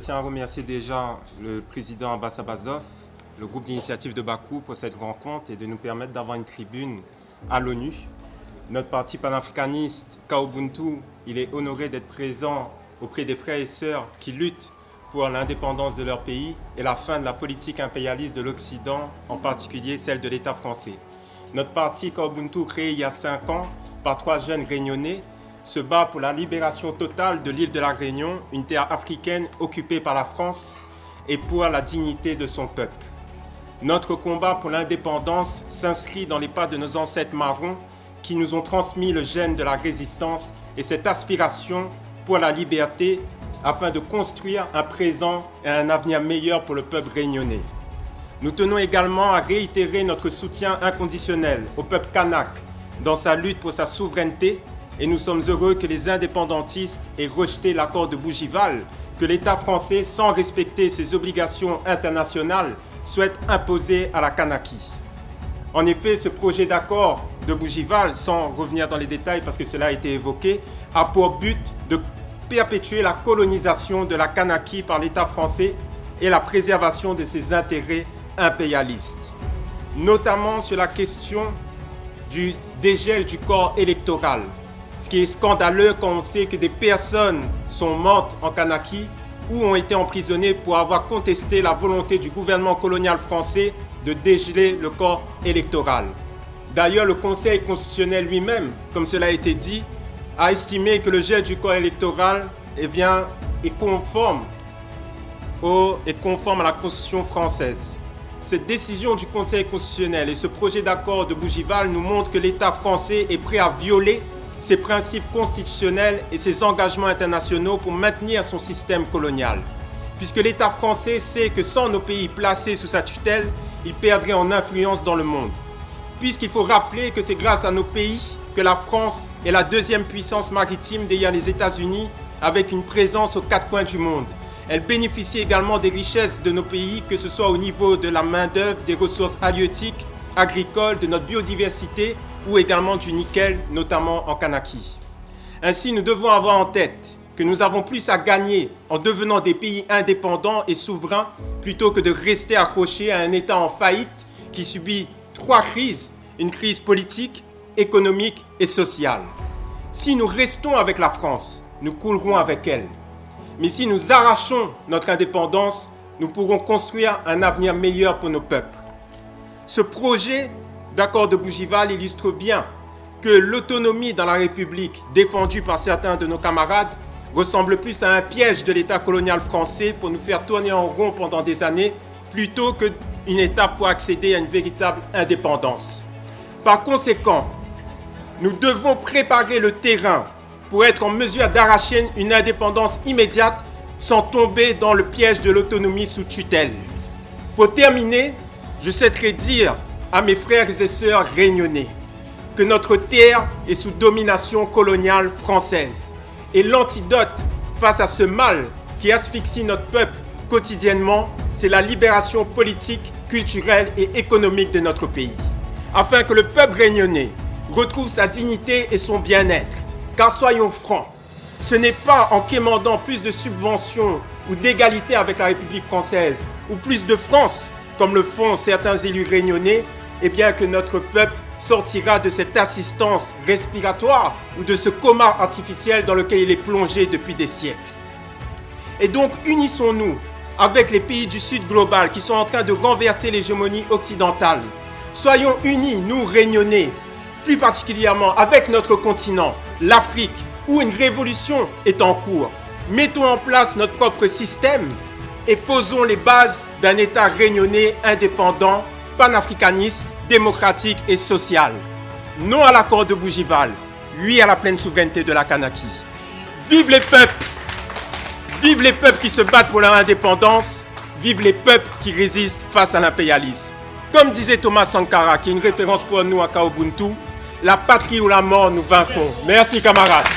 tiens à remercier déjà le président Abbas Abazov, le groupe d'initiative de Bakou pour cette rencontre et de nous permettre d'avoir une tribune à l'ONU. Notre parti panafricaniste, Kaobuntu, il est honoré d'être présent auprès des frères et sœurs qui luttent pour l'indépendance de leur pays et la fin de la politique impérialiste de l'Occident, en particulier celle de l'État français. Notre parti Kaobuntu, créé il y a 5 ans par 3 jeunes réunionnais, se bat pour la libération totale de l'île de la Réunion, une terre africaine occupée par la France, et pour la dignité de son peuple. Notre combat pour l'indépendance s'inscrit dans les pas de nos ancêtres marrons qui nous ont transmis le gène de la résistance et cette aspiration pour la liberté afin de construire un présent et un avenir meilleur pour le peuple réunionnais. Nous tenons également à réitérer notre soutien inconditionnel au peuple kanak dans sa lutte pour sa souveraineté et nous sommes heureux que les indépendantistes aient rejeté l'accord de Bougival que l'État français, sans respecter ses obligations internationales, souhaite imposer à la Kanaki. En effet, ce projet d'accord de Bougival, sans revenir dans les détails parce que cela a été évoqué, a pour but de perpétuer la colonisation de la Kanaki par l'État français et la préservation de ses intérêts impérialistes, notamment sur la question du dégel du corps électoral. Ce qui est scandaleux quand on sait que des personnes sont mortes en Kanaki ou ont été emprisonnées pour avoir contesté la volonté du gouvernement colonial français de dégeler le corps électoral. D'ailleurs, le Conseil constitutionnel lui-même, comme cela a été dit, a estimé que le gel du corps électoral est conforme à la Constitution française. Cette décision du Conseil constitutionnel et ce projet d'accord de Bougival nous montrent que l'État français est prêt à violer ses principes constitutionnels et ses engagements internationaux pour maintenir son système colonial. Puisque l'État français sait que sans nos pays placés sous sa tutelle, il perdrait en influence dans le monde. Puisqu'il faut rappeler que c'est grâce à nos pays que la France est la 2e puissance maritime derrière les États-Unis avec une présence aux 4 coins du monde. Elle bénéficie également des richesses de nos pays, que ce soit au niveau de la main-d'œuvre, des ressources halieutiques, agricoles, de notre biodiversité ou également du nickel, notamment en Kanaki. Ainsi, nous devons avoir en tête que nous avons plus à gagner en devenant des pays indépendants et souverains plutôt que de rester accrochés à un État en faillite qui subit 3 crises, une crise politique, économique et sociale. Si nous restons avec la France, nous coulerons avec elle. Mais si nous arrachons notre indépendance, nous pourrons construire un avenir meilleur pour nos peuples. Ce projet d'accord de Bougival illustre bien que l'autonomie dans la République défendue par certains de nos camarades ressemble plus à un piège de l'État colonial français pour nous faire tourner en rond pendant des années plutôt qu'une étape pour accéder à une véritable indépendance. Par conséquent, nous devons préparer le terrain pour être en mesure d'arracher une indépendance immédiate sans tomber dans le piège de l'autonomie sous tutelle. Pour terminer, je souhaiterais dire à mes frères et sœurs réunionnais que notre terre est sous domination coloniale française et l'antidote face à ce mal qui asphyxie notre peuple quotidiennement, c'est la libération politique, culturelle et économique de notre pays, afin que le peuple réunionnais retrouve sa dignité et son bien-être. Car soyons francs, ce n'est pas en quémandant plus de subventions ou d'égalité avec la République française ou plus de France, comme le font certains élus réunionnais, que notre peuple sortira de cette assistance respiratoire ou de ce coma artificiel dans lequel il est plongé depuis des siècles. Et donc, unissons-nous avec les pays du Sud global qui sont en train de renverser l'hégémonie occidentale. Soyons unis, nous réunionnais, plus particulièrement avec notre continent, l'Afrique, où une révolution est en cours. Mettons en place notre propre système et posons les bases d'un État réunionnais indépendant, panafricaniste, démocratique et social. Non à l'accord de Bougival, oui à la pleine souveraineté de la Kanaki. Vive les peuples! Vive les peuples qui se battent pour leur indépendance, vive les peuples qui résistent face à l'impérialisme. Comme disait Thomas Sankara, qui est une référence pour nous à Kaobuntu, la patrie ou la mort, nous vaincrons. Merci camarades.